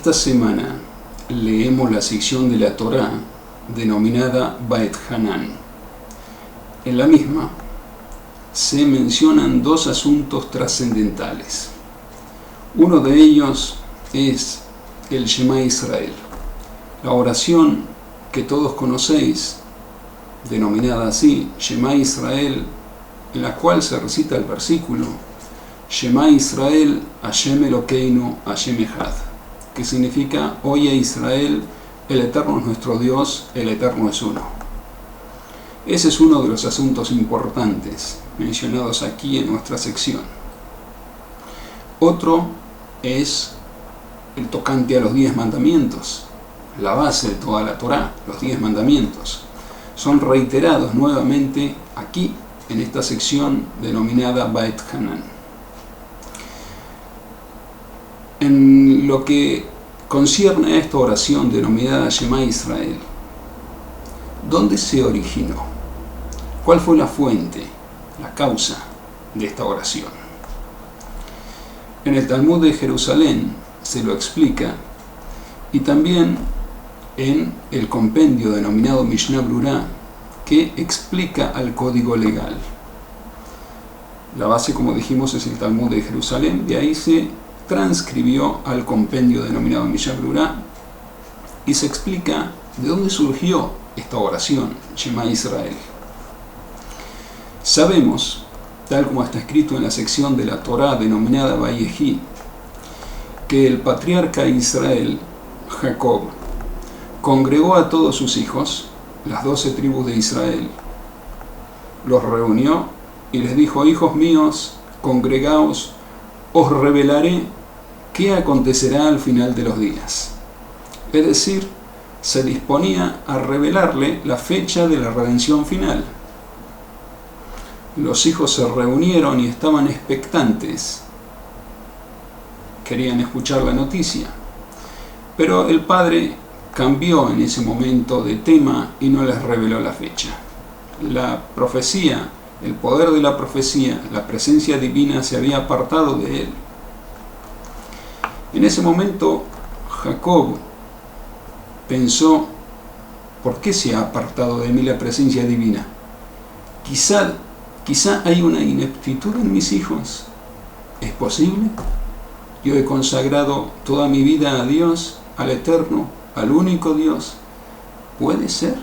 Esta semana leemos la sección de la Torá denominada Baet Hanan. En la misma se mencionan dos asuntos trascendentales. Uno de ellos es el Shema Israel, la oración que todos conocéis, denominada así, Shema Israel, en la cual se recita el versículo Shema Israel, Hashem Elokeinu, Hashem Echad, que significa: Oye Israel, el Eterno es nuestro Dios, el Eterno es uno. Ese es uno de los asuntos importantes mencionados aquí en nuestra sección. Otro es el tocante a los 10 mandamientos, la base de toda la Torá. Los 10 mandamientos son reiterados nuevamente aquí en esta sección denominada Baet Hanan. En lo que concierne a esta oración denominada Shema Israel, ¿dónde se originó? ¿Cuál fue la fuente, la causa de esta oración? En el Talmud de Jerusalén se lo explica, y también en el compendio denominado Mishnah Brura, que explica al código legal. La base, como dijimos, es el Talmud de Jerusalén. De ahí se transcribió al compendio denominado Mishnah Brura y se explica de dónde surgió esta oración, Shema Israel. Sabemos, tal como está escrito en la sección de la Torá denominada Vayehi, que el patriarca Israel, Jacob, congregó a todos sus hijos, las 12 tribus de Israel, los reunió y les dijo: hijos míos, congregaos, os revelaré qué acontecerá al final de los días. Es decir, se disponía a revelarle la fecha de la redención final. Los hijos se reunieron y estaban expectantes, querían escuchar la noticia, pero el padre cambió en ese momento de tema y no les reveló la fecha. La profecía, el poder de la profecía, la presencia divina se había apartado de él. En ese momento Jacob pensó: ¿por qué se ha apartado de mí la presencia divina? Quizá hay una ineptitud en mis hijos. ¿Es posible? Yo he consagrado toda mi vida a Dios, al Eterno, al único Dios. ¿Puede ser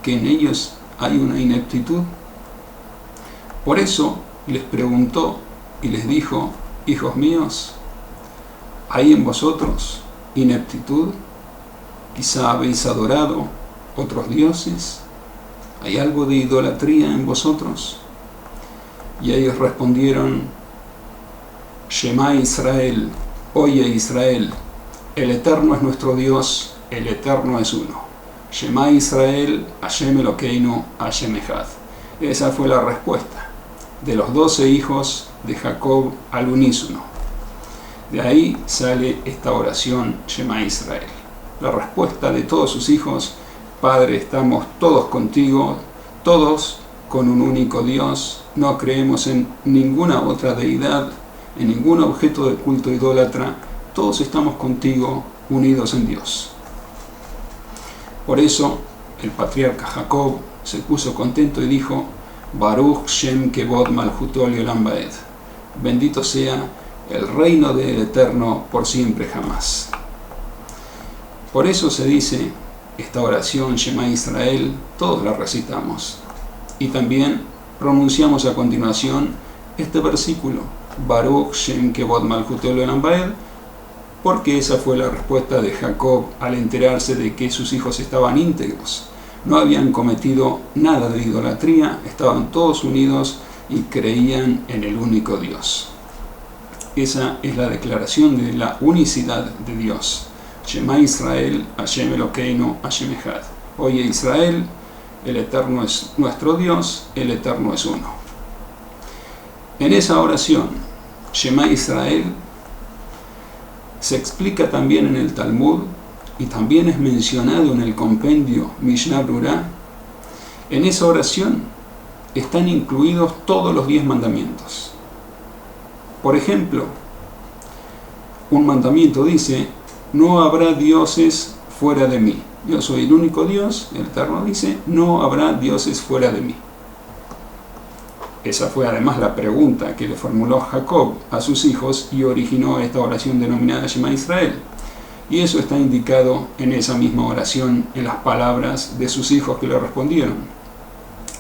que en ellos hay una ineptitud? Por eso les preguntó y les dijo: hijos míos, ¿hay en vosotros ineptitud? Quizá habéis adorado otros dioses. ¿Hay algo de idolatría en vosotros? Y ellos respondieron: Shema Israel, oye Israel, el Eterno es nuestro Dios, el Eterno es uno. Shema Israel, Hashem Elokeinu, Hashem Echad. Esa fue la respuesta de los 12 hijos de Jacob al unísono. De ahí sale esta oración Shema Israel. La respuesta de todos sus hijos: Padre, estamos todos contigo, todos con un único Dios, no creemos en ninguna otra deidad, en ningún objeto de culto idólatra, todos estamos contigo, unidos en Dios. Por eso el patriarca Jacob se puso contento y dijo: Baruch Shem Kevod Malchuto Leolam Vaed. Bendito sea el reino del Eterno por siempre jamás. Por eso se dice esta oración Shema Israel, todos la recitamos. Y también pronunciamos a continuación este versículo, Baruch Shem Kevod Malchuto Leolam Vaed, porque esa fue la respuesta de Jacob al enterarse de que sus hijos estaban íntegros. No habían cometido nada de idolatría, estaban todos unidos y creían en el único Dios. Esa es la declaración de la unicidad de Dios. Shema Israel, Hashem Elokeinu, Hashem Echad. Oye Israel, el Eterno es nuestro Dios, el Eterno es uno. En esa oración, Shema Israel, se explica también en el Talmud y también es mencionado en el compendio Mishnah Brura. En esa oración están incluidos todos los 10 mandamientos. Por ejemplo, un mandamiento dice: no habrá dioses fuera de mí. Yo soy el único Dios, el Eterno dice, no habrá dioses fuera de mí. Esa fue además la pregunta que le formuló Jacob a sus hijos y originó esta oración denominada Shema Israel. Y eso está indicado en esa misma oración, en las palabras de sus hijos que le respondieron.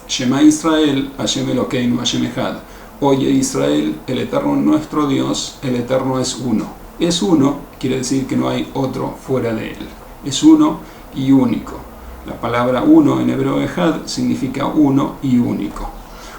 Shema Israel, Hashem Elokeinu, Hashem Echad. Oye Israel, el Eterno nuestro Dios, el Eterno es uno. Es uno, quiere decir que no hay otro fuera de él. Es uno y único. La palabra uno en hebreo Echad significa uno y único.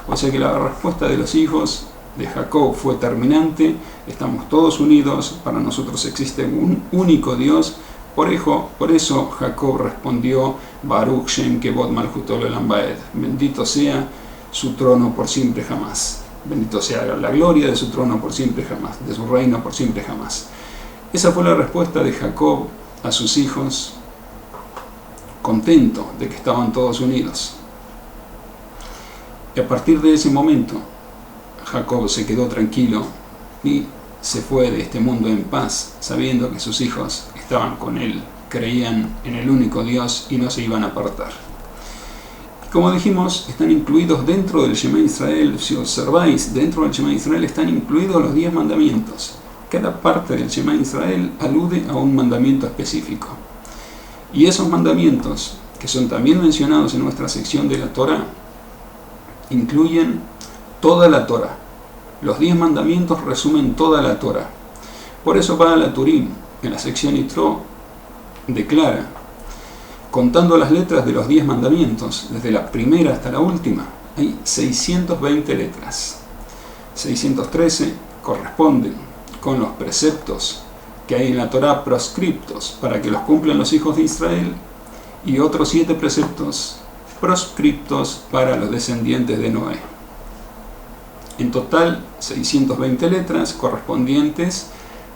O sea que la respuesta de los hijos de Jacob fue terminante. Estamos todos unidos, para nosotros existe un único Dios. Por eso Jacob respondió: Baruch Shem Kevod Malchuto Leolam Vaed. Bendito sea su trono por siempre jamás. Bendito sea la gloria de su trono por siempre jamás, de su reino por siempre jamás. Esa fue la respuesta de Jacob a sus hijos, contento de que estaban todos unidos. Y a partir de ese momento, Jacob se quedó tranquilo y se fue de este mundo en paz, sabiendo que sus hijos estaban con él, creían en el único Dios y no se iban a apartar. Como dijimos, están incluidos dentro del Shema Israel. Si observáis, dentro del Shema Israel están incluidos los 10 mandamientos. Cada parte del Shema Israel alude a un mandamiento específico. Y esos mandamientos, que son también mencionados en nuestra sección de la Torá, incluyen toda la Torá. Los 10 mandamientos resumen toda la Torá. Por eso Baal HaTurim, en la sección Yitro, declara, contando las letras de los 10 mandamientos, desde la primera hasta la última, hay 620 letras. 613 corresponden con los preceptos que hay en la Torá proscriptos para que los cumplan los hijos de Israel, y otros 7 preceptos proscriptos para los descendientes de Noé. En total, 620 letras correspondientes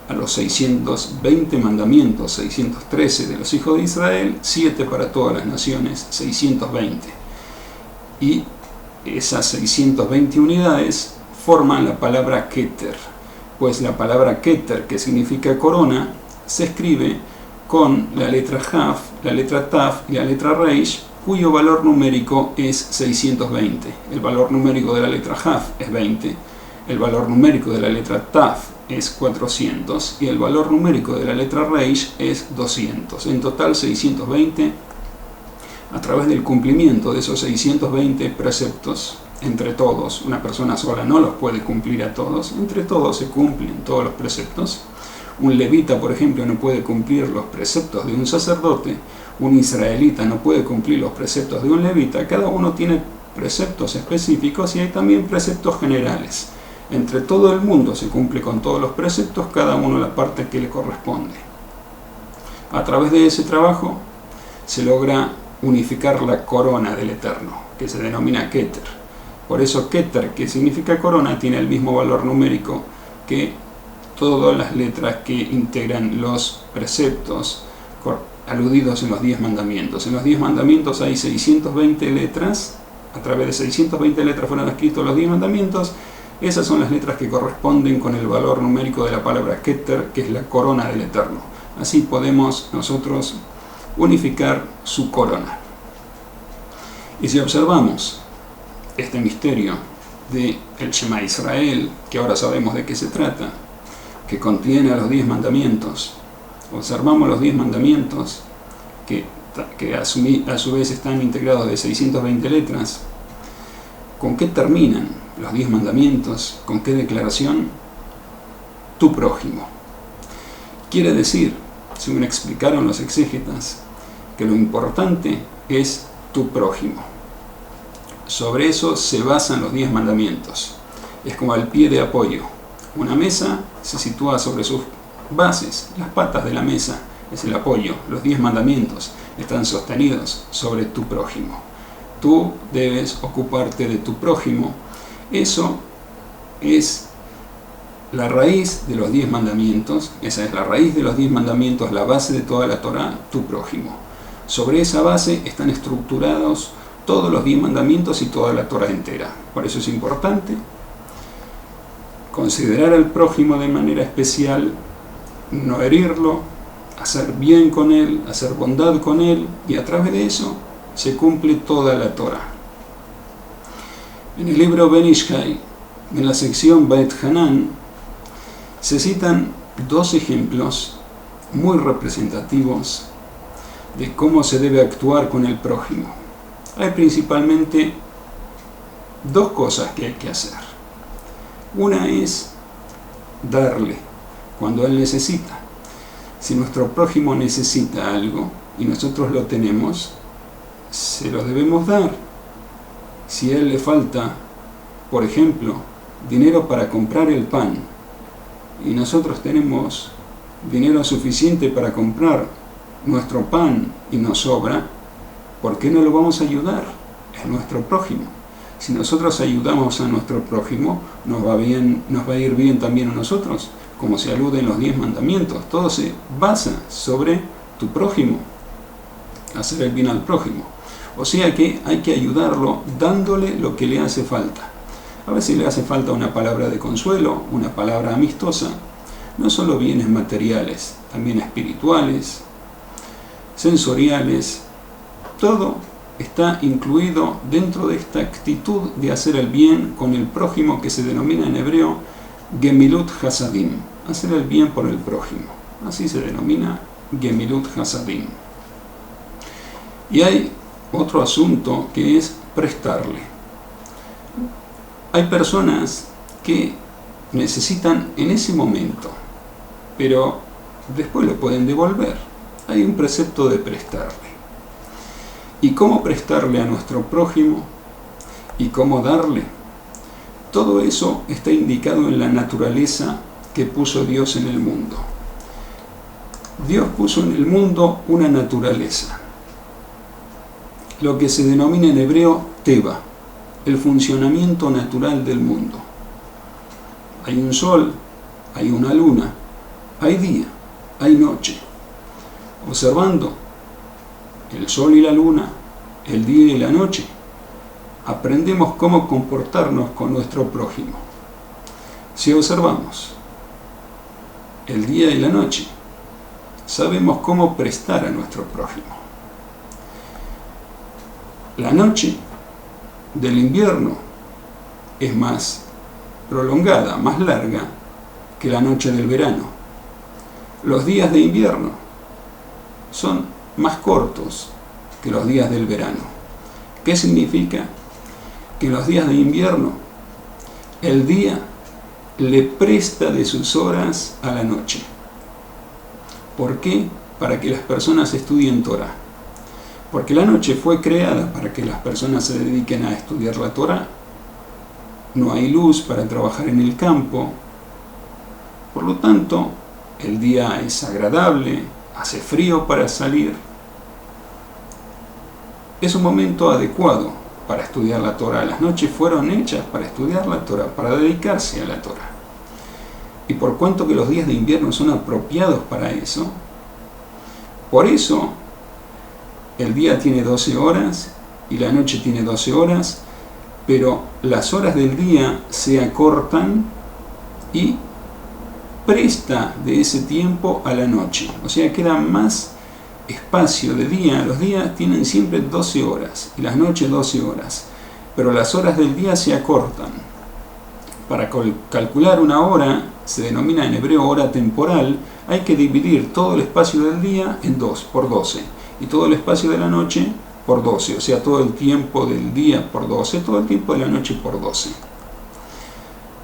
a los 620 mandamientos, 613 de los hijos de Israel, 7 para todas las naciones, 620. Y esas 620 unidades forman la palabra Keter, pues la palabra Keter, que significa corona, se escribe con la letra Jaf, la letra Taf y la letra Reish, cuyo valor numérico es 620. El valor numérico de la letra Jaf es 20, el valor numérico de la letra Taf es 400 y el valor numérico de la letra Reish es 200. En total 620. A través del cumplimiento de esos 620 preceptos, entre todos, una persona sola no los puede cumplir a todos, entre todos se cumplen todos los preceptos. Un levita, por ejemplo, no puede cumplir los preceptos de un sacerdote, un israelita no puede cumplir los preceptos de un levita. Cada uno tiene preceptos específicos y hay también preceptos generales. Entre todo el mundo se cumple con todos los preceptos, cada uno la parte que le corresponde. A través de ese trabajo se logra unificar la corona del Eterno, que se denomina Keter. Por eso Keter, que significa corona, tiene el mismo valor numérico que todas las letras que integran los preceptos aludidos en los 10 mandamientos. En los 10 mandamientos hay 620 letras, a través de 620 letras fueron escritos los 10 mandamientos. Esas son las letras que corresponden con el valor numérico de la palabra Keter, que es la corona del Eterno. Así podemos nosotros unificar su corona. Y si observamos este misterio de el Shema Israel, que ahora sabemos de qué se trata, que contiene a los 10 mandamientos, observamos los 10 mandamientos que a su vez están integrados de 620 letras. ¿Con qué terminan los 10 mandamientos? ¿Con qué declaración? Tu prójimo. Quiere decir, según explicaron los exégetas, que lo importante es tu prójimo. Sobre eso se basan los 10 mandamientos. Es como el pie de apoyo. Una mesa se sitúa sobre sus bases, las patas de la mesa es el apoyo. Los 10 mandamientos están sostenidos sobre tu prójimo. Tú debes ocuparte de tu prójimo. Eso es la raíz de los 10 mandamientos. Esa es la raíz de los 10 mandamientos, la base de toda la Torá, tu prójimo. Sobre esa base están estructurados todos los 10 mandamientos y toda la Torá entera. Por eso es importante considerar al prójimo de manera especial, no herirlo, hacer bien con él, hacer bondad con él, y a través de eso se cumple toda la Torah. En el libro Ben Ish Chai, en la sección Beit Hanan, se citan 2 ejemplos muy representativos de cómo se debe actuar con el prójimo. Hay principalmente 2 cosas que hay que hacer. Una es darle cuando él necesita. Si nuestro prójimo necesita algo y nosotros lo tenemos, se lo debemos dar. Si a él le falta, por ejemplo, dinero para comprar el pan y nosotros tenemos dinero suficiente para comprar nuestro pan y nos sobra, ¿por qué no lo vamos a ayudar? Es nuestro prójimo. Si nosotros ayudamos a nuestro prójimo, nos va a ir bien también a nosotros, como se alude en los 10 mandamientos. Todo se basa sobre tu prójimo, hacer el bien al prójimo. O sea que hay que ayudarlo dándole lo que le hace falta. A veces le hace falta una palabra de consuelo, una palabra amistosa, no solo bienes materiales, también espirituales, sensoriales. Todo está incluido dentro de esta actitud de hacer el bien con el prójimo, que se denomina en hebreo Gemilut Hasadim, hacer el bien por el prójimo. Así se denomina Gemilut Hasadim. Y hay otro asunto que es prestarle. Hay personas que necesitan en ese momento, pero después lo pueden devolver. Hay un precepto de prestarle. ¿Y cómo prestarle a nuestro prójimo? ¿Y cómo darle? Todo eso está indicado en la naturaleza que puso Dios en el mundo. Dios puso en el mundo una naturaleza, lo que se denomina en hebreo Teva, el funcionamiento natural del mundo. Hay un sol, hay una luna, hay día, hay noche. Observando el sol y la luna, el día y la noche, aprendemos cómo comportarnos con nuestro prójimo. Si observamos el día y la noche, sabemos cómo prestar a nuestro prójimo. La noche del invierno es más prolongada, más larga que la noche del verano. Los días de invierno son más cortos que los días del verano. ¿Qué significa? Que en los días de invierno el día le presta de sus horas a la noche. ¿Por qué? Para que las personas estudien Torah. Porque la noche fue creada para que las personas se dediquen a estudiar la Torah. No hay luz para trabajar en el campo. Por lo tanto, el día es agradable, hace frío para salir. Es un momento adecuado para estudiar la Torah. Las noches fueron hechas para estudiar la Torah, para dedicarse a la Torah. Y por cuanto que los días de invierno son apropiados para eso, por eso el día tiene 12 horas y la noche tiene 12 horas, pero las horas del día se acortan y presta de ese tiempo a la noche. O sea, queda más espacio de día. Los días tienen siempre 12 horas y las noches 12 horas, pero las horas del día se acortan. Para calcular una hora, se denomina en hebreo hora temporal, hay que dividir todo el espacio del día en 2 por 12 y todo el espacio de la noche por 12, o sea, todo el tiempo del día por 12, todo el tiempo de la noche por 12.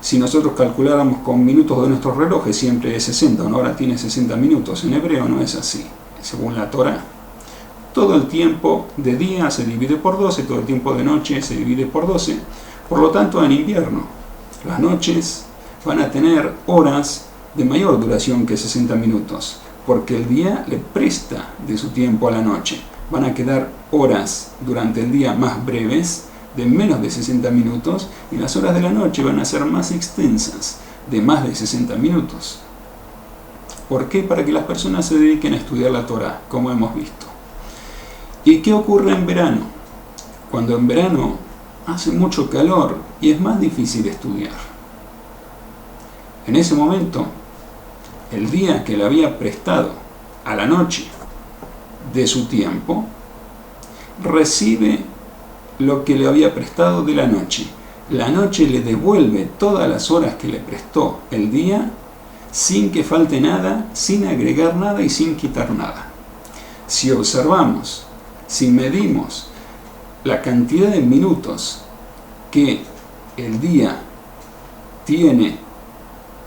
Si nosotros calculáramos con minutos de nuestros relojes, siempre es 60, una hora tiene 60 minutos. En hebreo no es así, según la Torah. Todo el tiempo de día se divide por 12, todo el tiempo de noche se divide por 12. Por lo tanto, en invierno, las noches van a tener horas de mayor duración que 60 minutos, porque el día le presta de su tiempo a la noche. Van a quedar horas durante el día más breves, de menos de 60 minutos, y las horas de la noche van a ser más extensas, de más de 60 minutos. ¿Por qué? Para que las personas se dediquen a estudiar la Torah, como hemos visto. ¿Y qué ocurre en verano? Cuando en verano hace mucho calor y es más difícil estudiar. En ese momento, el día que le había prestado a la noche de su tiempo, recibe lo que le había prestado de la noche. La noche le devuelve todas las horas que le prestó el día, sin que falte nada, sin agregar nada y sin quitar nada. Si observamos, si medimos la cantidad de minutos que el día tiene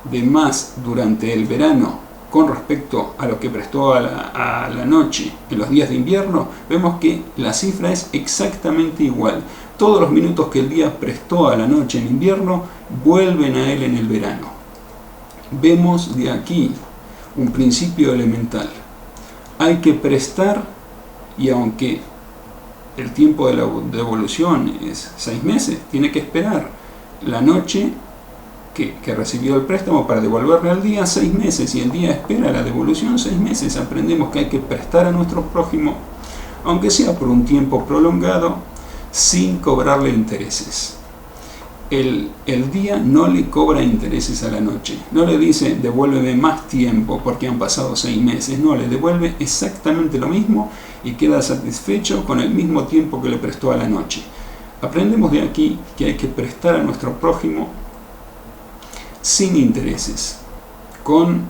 de más durante el verano con respecto a lo que prestó a la noche en los días de invierno, vemos que la cifra es exactamente igual. Todos los minutos que el día prestó a la noche en invierno vuelven a él en el verano. Vemos de aquí un principio elemental. Hay que prestar, y aunque el tiempo de la devolución es 6 meses, tiene que esperar la noche que recibió el préstamo para devolverle al día 6 meses, y el día espera la devolución 6 meses. Aprendemos que hay que prestar a nuestro prójimo, aunque sea por un tiempo prolongado, sin cobrarle intereses. El día no le cobra intereses a la noche, no le dice devuélveme más tiempo porque han pasado 6 meses, no, le devuelve exactamente lo mismo y queda satisfecho con el mismo tiempo que le prestó a la noche. Aprendemos de aquí que hay que prestar a nuestro prójimo sin intereses, con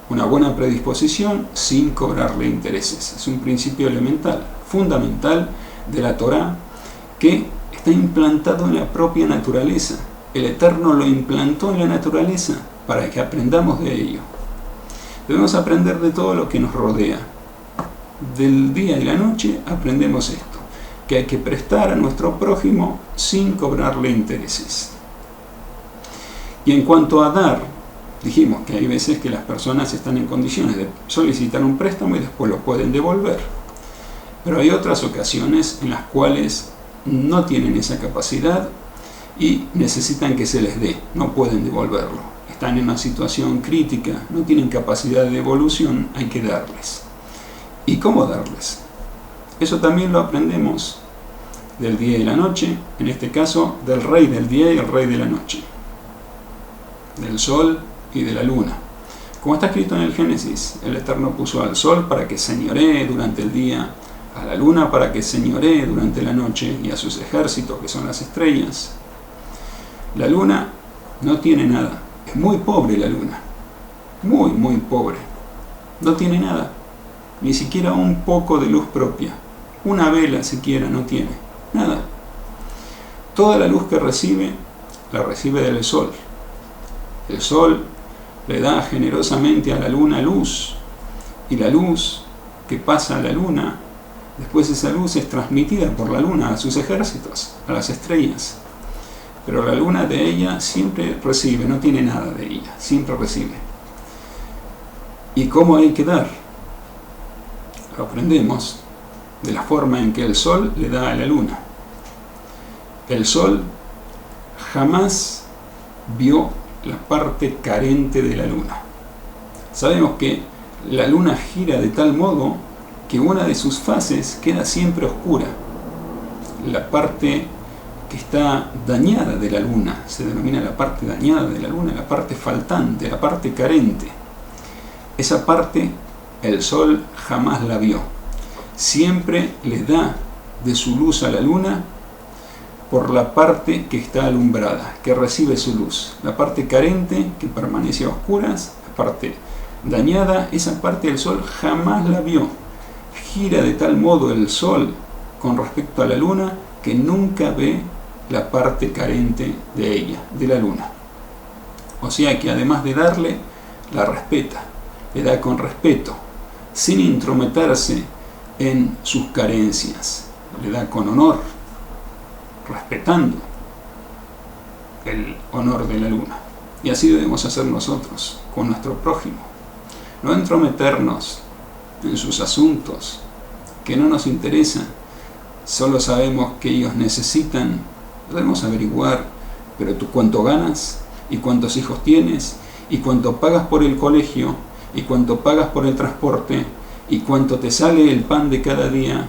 una buena predisposición, sin cobrarle intereses. Es un principio elemental, fundamental de la Torá, que está implantado en la propia naturaleza. El Eterno lo implantó en la naturaleza para que aprendamos de ello. Debemos aprender de todo lo que nos rodea. Del día y la noche aprendemos esto, que hay que prestar a nuestro prójimo sin cobrarle intereses. Y en cuanto a dar, dijimos que hay veces que las personas están en condiciones de solicitar un préstamo y después lo pueden devolver. Pero hay otras ocasiones en las cuales no tienen esa capacidad y necesitan que se les dé, no pueden devolverlo. Están en una situación crítica, no tienen capacidad de devolución, hay que darles. ¿Y cómo darles? Eso también lo aprendemos del día y la noche, en este caso del rey del día y el rey de la noche, del sol y de la luna. Como está escrito en el Génesis, el Eterno puso al sol para que señoree durante el día, a la luna para que señoree durante la noche, y a sus ejércitos, que son las estrellas. La luna no tiene nada, es muy pobre la luna, muy, muy pobre. No tiene nada, ni siquiera un poco de luz propia, una vela siquiera no tiene, nada. Toda la luz que recibe, la recibe del sol. El sol le da generosamente a la luna luz, y la luz que pasa a la luna, después esa luz es transmitida por la luna a sus ejércitos, a las estrellas. Pero la luna de ella siempre recibe, no tiene nada de ella, siempre recibe. ¿Y cómo hay que dar? Lo aprendemos de la forma en que el sol le da a la luna. El sol jamás vio la parte carente de la luna. Sabemos que la luna gira de tal modo que una de sus faces queda siempre oscura. La parte que está dañada de la luna se denomina la parte dañada de la luna, la parte faltante, la parte carente. Esa parte el sol jamás la vio. Siempre le da de su luz a la luna por la parte que está alumbrada, que recibe su luz. La parte carente, que permanece a oscuras, la parte dañada, esa parte del sol jamás la vio. Gira de tal modo el sol con respecto a la luna que nunca ve la parte carente de ella, de la luna. O sea que además de darle, la respeta, le da con respeto, sin intrometerse en sus carencias, le da con honor, respetando el honor de la luna. Y así debemos hacer nosotros con nuestro prójimo, no entrometernos en sus asuntos que no nos interesan. Solo sabemos que ellos necesitan, debemos averiguar, pero tú cuánto ganas, y cuántos hijos tienes, y cuánto pagas por el colegio, y cuánto pagas por el transporte, y cuánto te sale el pan de cada día,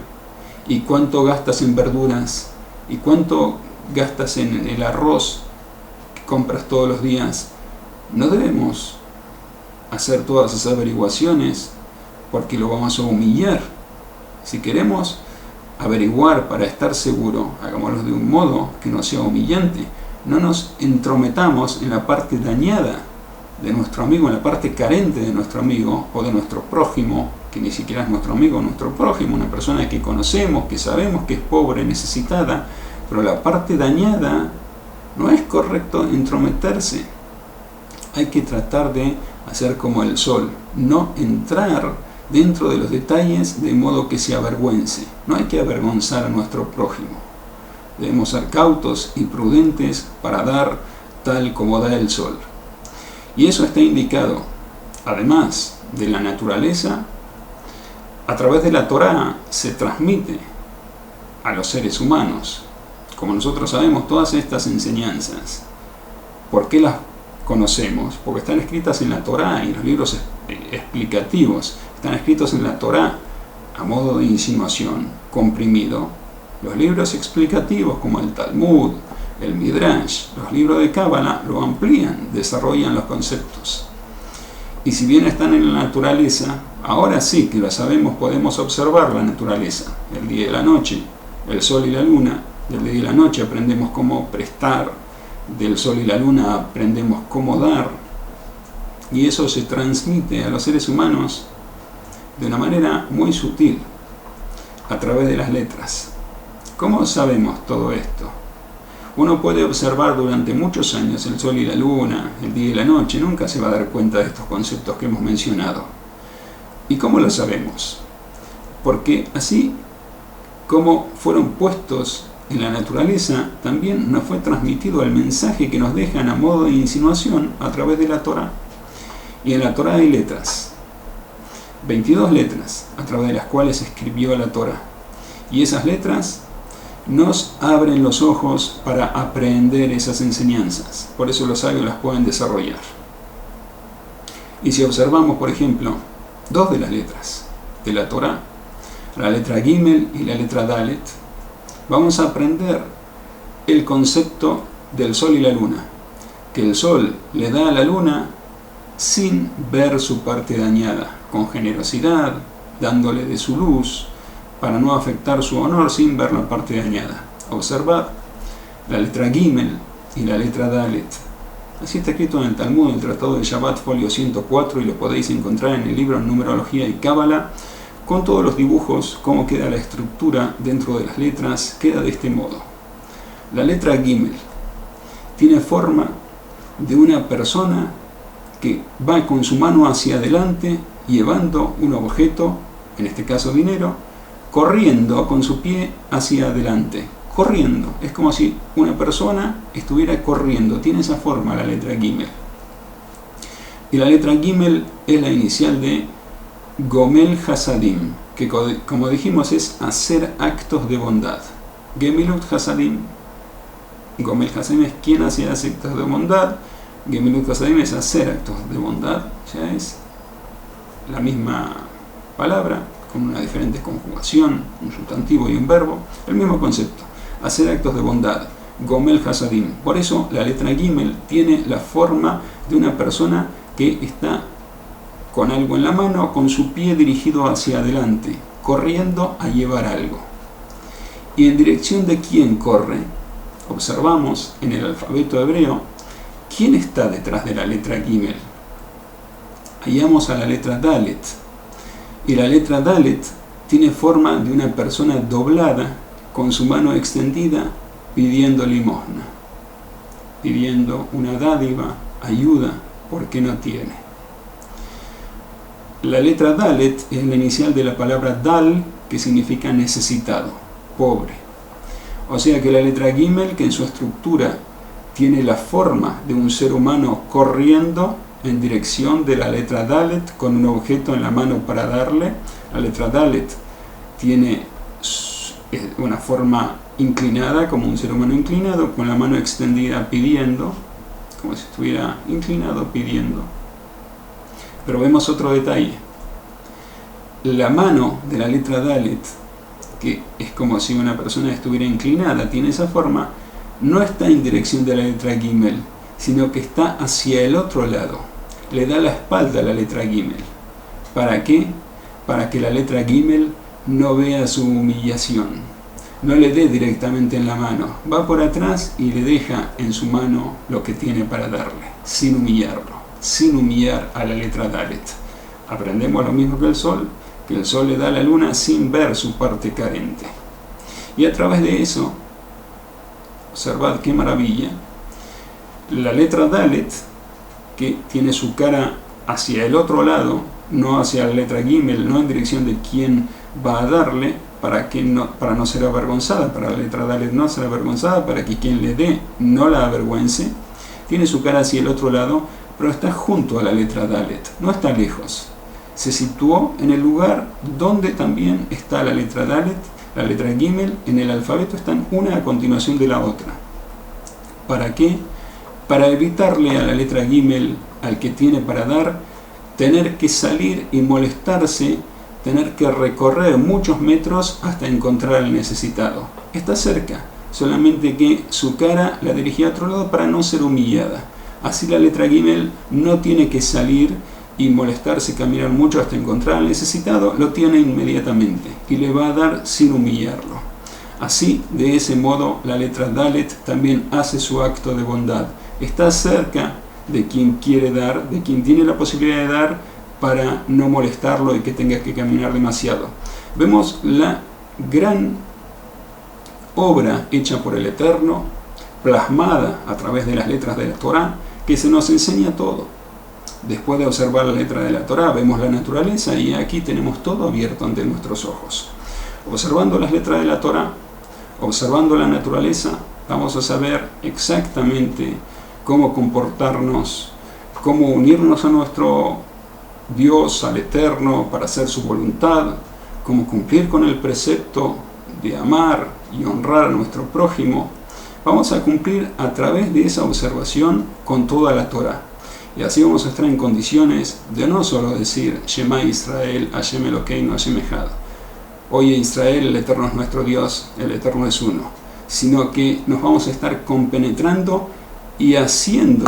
y cuánto gastas en verduras, y cuánto gastas en el arroz que compras todos los días. No debemos hacer todas esas averiguaciones porque lo vamos a humillar. Si queremos averiguar para estar seguro, hagámoslo de un modo que no sea humillante. No nos entrometamos en la parte dañada de nuestro amigo, en la parte carente de nuestro amigo o de nuestro prójimo, que ni siquiera es nuestro amigo, nuestro prójimo, una persona que conocemos, que sabemos que es pobre, necesitada, pero la parte dañada no es correcto entrometerse. Hay que tratar de hacer como el sol, no entrar dentro de los detalles de modo que se avergüence. No hay que avergonzar a nuestro prójimo. Debemos ser cautos y prudentes para dar tal como da el sol. Y eso está indicado, además de la naturaleza, a través de la Torá se transmite a los seres humanos. Como nosotros sabemos todas estas enseñanzas, ¿por qué las conocemos? Porque están escritas en la Torá, y los libros explicativos están escritos en la Torá a modo de insinuación, comprimido. Los libros explicativos como el Talmud, el Midrash, los libros de Cábala lo amplían, desarrollan los conceptos. Y si bien están en la naturaleza, ahora sí que lo sabemos, podemos observar la naturaleza, el día y la noche, el sol y la luna. Del día y la noche aprendemos cómo prestar, del sol y la luna aprendemos cómo dar, y eso se transmite a los seres humanos de una manera muy sutil, a través de las letras. ¿Cómo sabemos todo esto? Uno puede observar durante muchos años el sol y la luna, el día y la noche, nunca se va a dar cuenta de estos conceptos que hemos mencionado. ¿Y cómo lo sabemos? Porque así como fueron puestos en la naturaleza, también nos fue transmitido el mensaje que nos dejan a modo de insinuación a través de la Torá. Y en la Torá hay letras, 22 letras, a través de las cuales se escribió la Torá. Y esas letras nos abren los ojos para aprender esas enseñanzas. Por eso los sabios las pueden desarrollar. Y si observamos, por ejemplo, dos de las letras de la Torá, la letra Gimel y la letra Dalet, vamos a aprender el concepto del sol y la luna, que el sol le da a la luna sin ver su parte dañada, con generosidad, dándole de su luz, para no afectar su honor sin ver la parte dañada. Observad la letra Gimel y la letra Dalet. Así está escrito en el Talmud, en el Tratado de Shabbat, folio 104, y lo podéis encontrar en el libro Numerología y Cábala, con todos los dibujos, cómo queda la estructura dentro de las letras, queda de este modo. La letra Gimel tiene forma de una persona que va con su mano hacia adelante, llevando un objeto, en este caso dinero, corriendo con su pie hacia adelante. Corriendo, es como si una persona estuviera corriendo, tiene esa forma la letra Gimel. Y la letra Gimel es la inicial de Gomel Hasadim, que como dijimos es hacer actos de bondad. Gemilut Hasadim, Gomel Hasadim es quien hace actos de bondad, Gemilut Hasadim es hacer actos de bondad, ya es la misma palabra, con una diferente conjugación, un sustantivo y un verbo, el mismo concepto, hacer actos de bondad, Gomel Hasadim. Por eso la letra Gimel tiene la forma de una persona que está con algo en la mano, con su pie dirigido hacia adelante, corriendo a llevar algo. ¿Y en dirección de quién corre? Observamos en el alfabeto hebreo, ¿quién está detrás de la letra Gimel? Hallamos a la letra Dalet. Y la letra Dalet tiene forma de una persona doblada, con su mano extendida, pidiendo limosna, pidiendo una dádiva, ayuda, porque no tiene. La letra Dalet es la inicial de la palabra Dal, que significa necesitado, pobre. O sea que la letra Gimel, que en su estructura tiene la forma de un ser humano corriendo en dirección de la letra Dalet, con un objeto en la mano para darle. La letra Dalet tiene una forma inclinada, como un ser humano inclinado, con la mano extendida pidiendo, como si estuviera inclinado pidiendo. Pero vemos otro detalle. La mano de la letra Dalet, que es como si una persona estuviera inclinada, tiene esa forma, no está en dirección de la letra Gimel, sino que está hacia el otro lado. Le da la espalda a la letra Gimel. ¿Para qué? para que la letra Gimel no vea su humillación, no le dé directamente en la mano, va por atrás y le deja en su mano lo que tiene para darle, sin humillarlo, sin humillar a la letra Dalet. Aprendemos lo mismo que el sol le da a la luna sin ver su parte carente. Y a través de eso, observad qué maravilla, la letra Dalet, que tiene su cara hacia el otro lado, no hacia la letra Gimel, no en dirección de quién va a darle, para no ser avergonzada, para la letra Dalet no ser avergonzada, para que quien le dé no la avergüence, tiene su cara hacia el otro lado, pero está junto a la letra Dalet, no está lejos. Se situó en el lugar donde también está la letra Dalet, la letra Gimel, en el alfabeto están una a continuación de la otra. ¿Para qué? Para evitarle a la letra Gimel, al que tiene para dar, tener que salir y molestarse, tener que recorrer muchos metros hasta encontrar al necesitado. Está cerca, solamente que su cara la dirigía a otro lado para no ser humillada. Así la letra Gimel no tiene que salir y molestarse, caminar mucho hasta encontrar al necesitado, lo tiene inmediatamente y le va a dar sin humillarlo. Así, de ese modo, la letra Dalet también hace su acto de bondad. Está cerca de quien quiere dar, de quien tiene la posibilidad de dar, para no molestarlo y que tenga que caminar demasiado. Vemos la gran obra hecha por el Eterno, plasmada a través de las letras de la Torá, que se nos enseña todo. Después de observar la letra de la Torá, vemos la naturaleza y aquí tenemos todo abierto ante nuestros ojos. Observando las letras de la Torá, observando la naturaleza, vamos a saber exactamente cómo comportarnos, cómo unirnos a nuestro Dios, al Eterno, para hacer su voluntad, cómo cumplir con el precepto de amar y honrar a nuestro prójimo. Vamos a cumplir a través de esa observación con toda la Torá. Y así vamos a estar en condiciones de no solo decir Shema Israel, Hashem Elokeinu, Hashem Echad. Oye Israel, el Eterno es nuestro Dios, el Eterno es uno. Sino que nos vamos a estar compenetrando y haciendo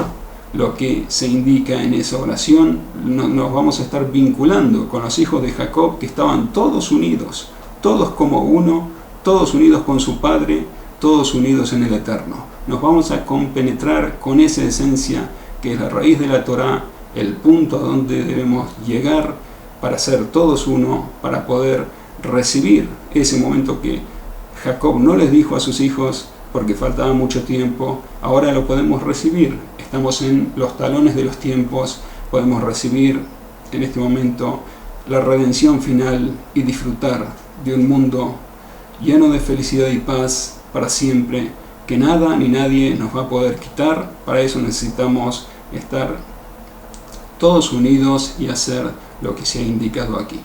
lo que se indica en esa oración. Nos vamos a estar vinculando con los hijos de Jacob, que estaban todos unidos, todos como uno, todos unidos con su Padre, todos unidos en el Eterno. Nos vamos a compenetrar con esa esencia que es la raíz de la Torá, el punto a donde debemos llegar para ser todos uno, para poder recibir ese momento que Jacob no les dijo a sus hijos porque faltaba mucho tiempo. Ahora lo podemos recibir, estamos en los talones de los tiempos, podemos recibir en este momento la redención final y disfrutar de un mundo lleno de felicidad y paz para siempre, que nada ni nadie nos va a poder quitar. Para eso necesitamos estar todos unidos y hacer lo que se ha indicado aquí.